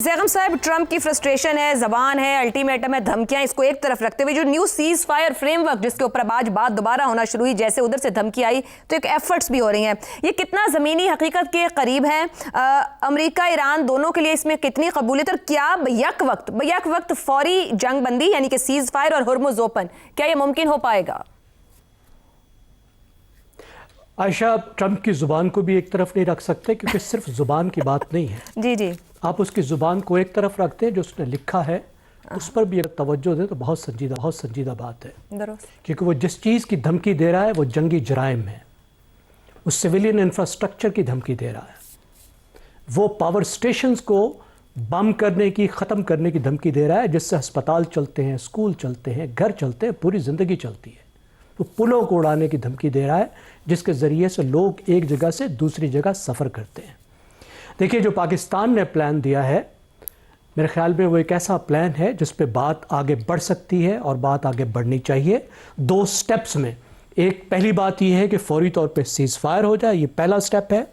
ज़ैगम साहब, ट्रंप की फ्रस्ट्रेशन है, ज़बान है, अल्टीमेटम है, धमकियां, इसको एक तरफ रखते हुए जो न्यू सीज फायर फ्रेमवर्क जिसके ऊपर अब आज बात दोबारा होना शुरू हुई, जैसे उधर से धमकी आई तो एक एफर्ट्स भी हो रही हैं, ये कितना ज़मीनी हकीकत के करीब हैं? अमेरिका ईरान दोनों के लिए इसमें कितनी कबूलियत और क्या बैक वक्त फौरी जंग बंदी यानी कि सीज फायर और हुर्मुज़ ओपन, क्या ये मुमकिन हो पाएगा? आयशा, ट्रंप की ज़ुबान को भी एक तरफ नहीं रख सकते क्योंकि सिर्फ ज़ुबान की बात नहीं है। जी जी, आप उसकी ज़ुबान को एक तरफ रखते हैं, जो उसने लिखा है उस पर भी अगर तवज्जो दें तो बहुत संजीदा बात है, क्योंकि वो जिस चीज़ की धमकी दे रहा है वो जंगी जराइम है, वो सिविलियन इंफ्रास्ट्रक्चर की धमकी दे रहा है, वो पावर स्टेशंस को बम करने की, ख़त्म करने की धमकी दे रहा है, जिससे अस्पताल चलते हैं, स्कूल चलते हैं, घर चलते हैं, पूरी ज़िंदगी चलती है। वो पुलों को उड़ाने की धमकी दे रहा है जिसके ज़रिए से लोग एक जगह से दूसरी जगह सफ़र करते हैं। देखिए, जो पाकिस्तान ने प्लान दिया है, मेरे ख्याल में वो एक ऐसा प्लान है जिस पे बात आगे बढ़ सकती है और बात आगे बढ़नी चाहिए दो स्टेप्स में। एक पहली बात ये है कि फौरी तौर पे सीज़ फायर हो जाए, ये पहला स्टेप है।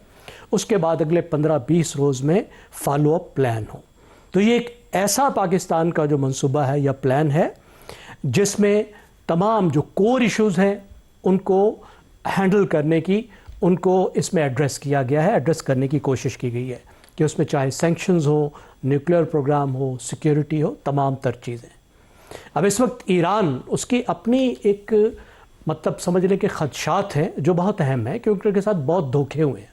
उसके बाद अगले 15-20 रोज़ में फॉलो अप प्लान हो। तो ये एक ऐसा पाकिस्तान का जो मंसूबा है या प्लान है जिसमें तमाम जो कोर इश्यूज़ हैं उनको हैंडल करने की, उनको इसमें एड्रेस किया गया है, एड्रेस करने की कोशिश की गई है कि उसमें चाहे सैंक्शंस हो, न्यूक्लियर प्रोग्राम हो, सिक्योरिटी हो, तमाम तर चीज़ें। अब इस वक्त ईरान, उसकी अपनी एक मतलब समझ लें कि खदशात हैं जो बहुत अहम है, क्योंकि उनके साथ बहुत धोखे हुए हैं।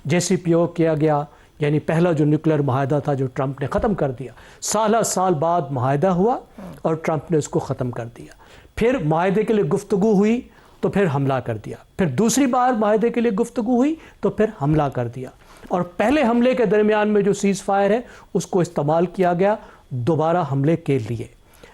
JCPOA किया गया, यानी पहला जो न्यूक्लियर माहिदा था जो ट्रंप ने ख़त्म कर दिया, साल बाद माहिदा हुआ और ट्रंप ने उसको ख़त्म कर दिया। फिर माहिदे के लिए गुफ्तगू हुई तो फिर हमला कर दिया, फिर दूसरी बार माहिदे के लिए गुफ्तगू हुई तो फिर हमला कर दिया, और पहले हमले के दरमियान में जो सीज़ फायर है उसको इस्तेमाल किया गया दोबारा हमले के लिए।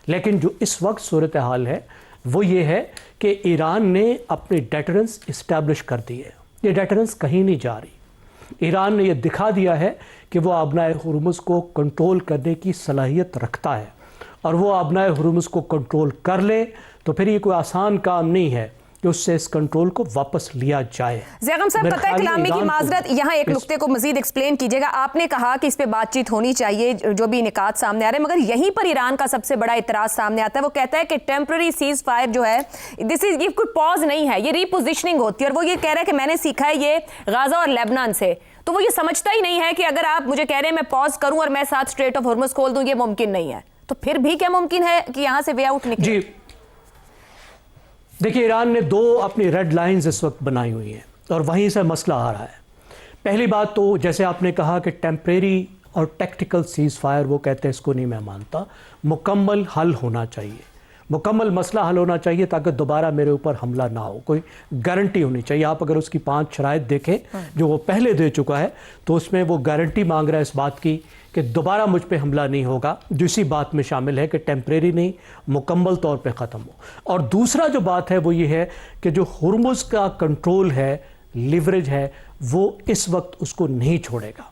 लेकिन जो इस वक्त सूरत हाल है वो ये है कि ईरान ने अपनी डेटरेंस इस्टेब्लिश कर दी है। ये डेटरेंस कहीं नहीं जा रही। ईरान ने ये दिखा दिया है कि वो आबनाए हुर्मुज़ को कंट्रोल करने की सलाहियत रखता है, और वो आबनाए हुर्मुज़ को कंट्रोल कर ले तो फिर ये कोई आसान काम नहीं है कि उससे इस कंट्रोल को वापस लिया जाए। ज़ैगम साहब, कतई कलामी की माजरत, यहाँ एक नुक्ते को मजीद एक्सप्लेन कीजिएगा। आपने कहा कि इस पे बातचीत होनी चाहिए, जो भी निकात सामने आ रहे हैं, मगर यहीं पर ईरान का सबसे बड़ा इतराज़ सामने आता है। वो कहता है कि टेम्पररी सीज फायर जो है, ये कोई पॉज नहीं है, ये रीपोजिशनिंग होती है, और वो ये कह रहा है कि मैंने सीखा है ये गाजा और लेबनान से। तो वो ये समझता ही नहीं है कि अगर आप मुझे कह रहे हैं मैं पॉज करूं और मैं साथ स्ट्रेट ऑफ हुर्मुज़ खोल दूं, ये मुमकिन नहीं है, तो फिर भी क्या मुमकिन है कि यहाँ से वे आउट निकले? जी देखिए, ईरान ने दो अपनी रेड लाइंस इस वक्त बनाई हुई हैं और वहीं से मसला आ रहा है। पहली बात तो जैसे आपने कहा कि टेम्परेरी और टैक्टिकल सीज़ फायर, वो कहते हैं इसको नहीं मैं मानता, मुकम्मल हल होना चाहिए, मुकम्मल मसला हल होना चाहिए ताकि दोबारा मेरे ऊपर हमला ना हो, कोई गारंटी होनी चाहिए। आप अगर उसकी 5 शराइत देखें जो वो पहले दे चुका है तो उसमें वो गारंटी मांग रहा है इस बात की कि दोबारा मुझ पे हमला नहीं होगा, जो इसी बात में शामिल है कि टेम्परेरी नहीं, मुकम्मल तौर पे ख़त्म हो। और दूसरा जो बात है वो ये है कि जो हुर्मुज़ का कंट्रोल है, लिवरेज है, वो इस वक्त उसको नहीं छोड़ेगा।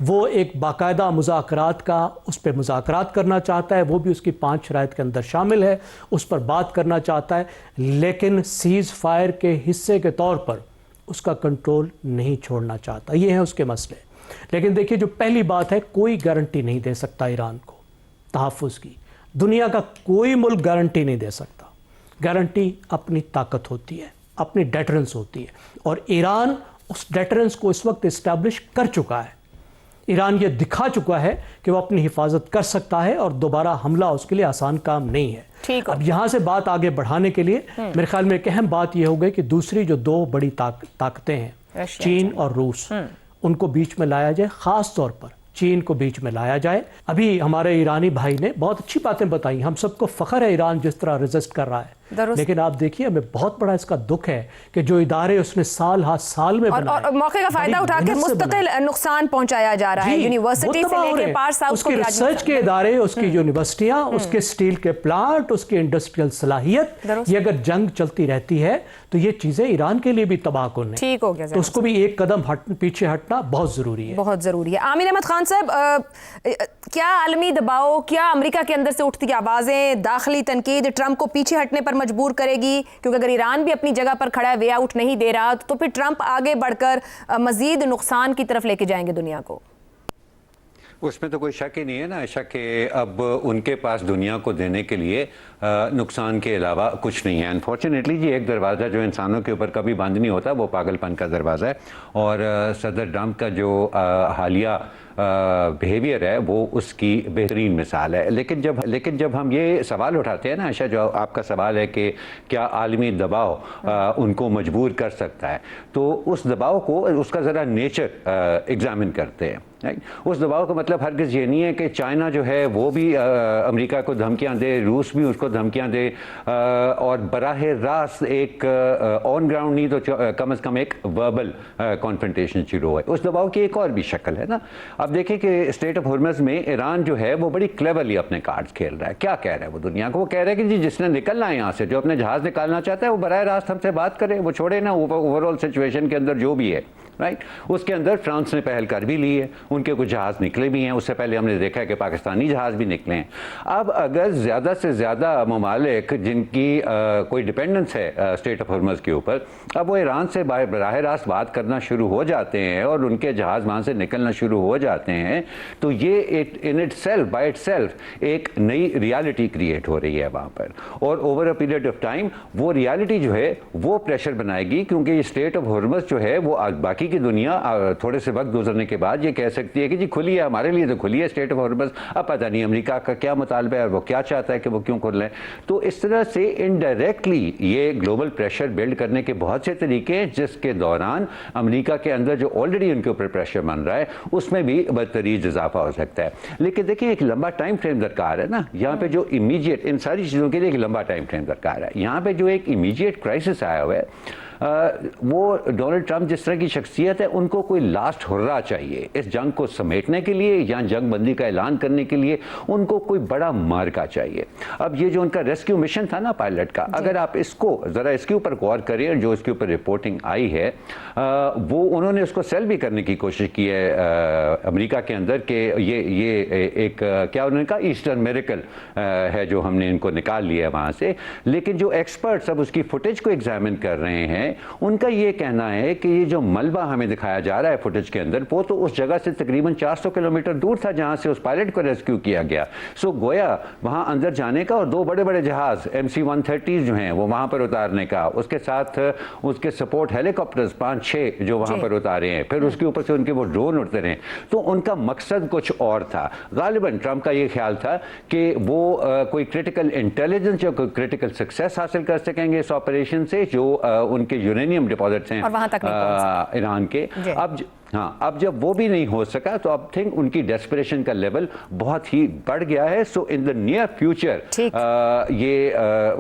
वो एक बाकायदा मुज़ाकरात का, उस पर मुज़ाकरात करना चाहता है, वो भी उसकी 5 शराइत के अंदर शामिल है, उस पर बात करना चाहता है, लेकिन सीज़ फायर के हिस्से के तौर पर उसका कंट्रोल नहीं छोड़ना चाहता। ये हैं उसके मसले। लेकिन देखिए, जो पहली बात है, कोई गारंटी नहीं दे सकता ईरान को तहफ़्फ़ुज़ की। दुनिया का कोई मुल्क गारंटी नहीं दे सकता। गारंटी अपनी ताकत होती है, अपनी डेटरेंस होती है, और ईरान उस डेटरेंस को इस वक्त इस्टेब्लिश कर चुका है। ईरान ये दिखा चुका है कि वो अपनी हिफाजत कर सकता है और दोबारा हमला उसके लिए आसान काम नहीं है। अब यहाँ से बात आगे बढ़ाने के लिए मेरे ख्याल में एक अहम बात यह हो गई कि दूसरी जो दो बड़ी ताकतें हैं, चीन और रूस, उनको बीच में लाया जाए, ख़ास तौर पर चीन को बीच में लाया जाए। अभी हमारे ईरानी भाई ने बहुत अच्छी बातें बताई, हम सबको फ़ख्र है ईरान जिस तरह रेजिस्ट कर रहा है, लेकिन आप देखिए हमें बहुत बड़ा इसका दुख है कि जो इदारे उसने साल में बनाए, और मौके का फायदा उठा के मुस्तकिल नुकसान पहुंचाया जा रहा है, यूनिवर्सिटी से लेकर पार्स आउट, उसके रिसर्च के इदारे, उसकी यूनिवर्सिटियां, उसके स्टील के प्लांट, उसकी इंडस्ट्रियल सलाहियत, ये अगर जंग चलती रहती है तो ये चीजें ईरान के लिए भी तबाहकुन है। ठीक हो गया, तो उसको भी एक कदम पीछे हटना बहुत जरूरी है, बहुत जरूरी है। आमिर अहमद खान साहब, क्या आलमी दबाव, क्या अमेरिका के अंदर से उठती आवाजें, दाखिली तनकीद ट्रंप को पीछे हटने पर मजबूर करेगी? क्योंकि अगर ईरान भी अपनी जगह पर खड़ा है, वे आउट नहीं दे रहा, तो फिर ट्रंप आगे बढ़कर मजीद नुकसान की तरफ लेके जाएंगे दुनिया को। اس میں تو کوئی شک ہی نہیں ہے نا عائشہ کہ اب ان کے پاس دنیا کو دینے کے لیے نقصان کے علاوہ کچھ نہیں ہے. انفارچونیٹلی جی ایک دروازہ جو انسانوں کے اوپر کبھی بند نہیں ہوتا وہ پاگل پن کا دروازہ ہے, اور صدر ٹرمپ کا جو حالیہ بیہیویئر ہے وہ اس کی بہترین مثال ہے. لیکن جب ہم یہ سوال اٹھاتے ہیں نا عائشہ, جو آپ کا سوال ہے کہ کیا عالمی دباؤ ان کو مجبور کر سکتا ہے, تو اس دباؤ کو, اس کا ذرا نیچر ایگزامن کرتے ہیں. اس دباؤ کا مطلب ہرگز یہ نہیں ہے کہ چائنا جو ہے وہ بھی امریکہ کو دھمکیاں دے, روس بھی اس کو دھمکیاں دے, اور براہ راست ایک آن گراؤنڈ نہیں تو کم از کم ایک وربل کانفرنٹیشن شروع ہے. اس دباؤ کی ایک اور بھی شکل ہے نا. اب دیکھیں کہ اسٹیٹ آف ہرمز میں ایران جو ہے وہ بڑی کلیورلی اپنے کارڈز کھیل رہا ہے. کیا کہہ رہا ہے وہ دنیا کو؟ وہ کہہ رہا ہے کہ جی جس نے نکلنا ہے یہاں سے, جو اپنے جہاز نکالنا چاہتا ہے وہ براہ راست ہم سے بات کرے, وہ چھوڑے نا اوور آل سچویشن کے اندر جو بھی ہے. رائٹ, اس کے اندر فرانس نے پہل کر بھی لی ہے, ان کے کچھ جہاز نکلے بھی ہیں, اس سے پہلے ہم نے دیکھا ہے کہ پاکستانی جہاز بھی نکلے ہیں. اب اگر زیادہ سے زیادہ ممالک جن کی کوئی ڈپینڈنس ہے اسٹیٹ آف ہرمز کے اوپر, اب وہ ایران سے براہ راست بات کرنا شروع ہو جاتے ہیں اور ان کے جہاز وہاں سے نکلنا شروع ہو جاتے ہیں, تو یہ in it self by it self ایک نئی ریالٹی کریٹ ہو رہی ہے وہاں پر, اور over a period of time وہ ریالٹی جو ہے وہ پریشر بنائے گی, کیونکہ یہ اسٹیٹ آف ہرمز جو ہے وہ باقی کی دنیا تھوڑے سے وقت گزرنے کے بعد یہ کہہ سکتی ہے کہ جی کھلی ہے, ہمارے لیے تو کھلی ہے اسٹیٹ آف ہرمز, اب پتہ نہیں امریکہ کا کیا مطالبہ ہے اور وہ کیا چاہتا ہے کہ وہ کیوں کھل لیں. تو اس طرح سے انڈائریکٹلی یہ گلوبل پریشر بلڈ کرنے کے بہت سے طریقے ہیں, جس کے دوران امریکہ کے اندر جو آلریڈی ان کے اوپر پریشر بن رہا ہے اس میں بھی بدتریج اضافہ ہو سکتا ہے. لیکن دیکھیں ایک لمبا ٹائم فریم درکار ہے نا یہاں پہ, جو امیجیٹ ان ساری چیزوں کے لیے ایک لمبا ٹائم فریم درکار ہے. یہاں پہ جو ایک امیجیٹ کرائسس آیا ہوا ہے, وہ ڈونلڈ ٹرمپ جس طرح کی شخصیت ہے ان کو کوئی لاسٹ ہررا چاہیے اس جنگ کو سمیٹنے کے لیے یا جنگ بندی کا اعلان کرنے کے لیے, ان کو کوئی بڑا مارکا چاہیے. اب یہ جو ان کا ریسکیو مشن تھا نا پائلٹ کا, اگر آپ اس کو ذرا اس کے اوپر غور کریں, جو اس کے اوپر رپورٹنگ آئی ہے وہ انہوں نے اس کو سیل بھی کرنے کی کوشش کی ہے امریکہ کے اندر کہ یہ ایک کیا انہوں نے کہا ایسٹرن میریکل ہے جو ہم نے ان کو نکال لیا ہے وہاں سے. لیکن جو ایکسپرٹس اب اس کی فوٹیج کو ایگزامن کر رہے ہیں ان کا یہ کہنا ہے کہ یہ جو ملبہ ہمیں دکھایا جا رہا ہے فوٹیج کے اندر, وہ تو اس جگہ سے تقریباً 400 کلومیٹر دور تھا جہاں سے اس پائلٹ کو ریسکیو کیا گیا. سو گویا وہاں اندر جانے کا اور 2 بڑے بڑے جہاز MC-130 جو ہیں وہ وہاں پر اتارنے کا, اس کے ساتھ اس کے سپورٹ ہیلی کاپٹرز 5-6 جو وہاں پر اتارے ہیں, پھر اس کے اوپر سے ان کے وہ ڈرون اڑتے رہے, تو ان کا مقصد کچھ اور تھا. غالباً ٹرمپ کا یہ خیال تھا کہ وہ کوئی کرٹیکل انٹیلیجنس یا کوئی کرٹیکل سکسیس حاصل کر سکیں گے اس آپریشن سے, جو ان کے یورینیم ڈپازٹس ہیں ایران کے. اب جب وہ بھی نہیں ہو سکا تو اب تھنک ان کی ڈیسپریشن کا لیول بہت ہی بڑھ گیا ہے. سو ان دا نیئر فیوچر یہ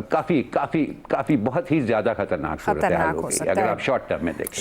کافی بہت ہی زیادہ خطرناک صورتحال ہوگی اگر آپ شارٹ ٹرم میں دیکھیں.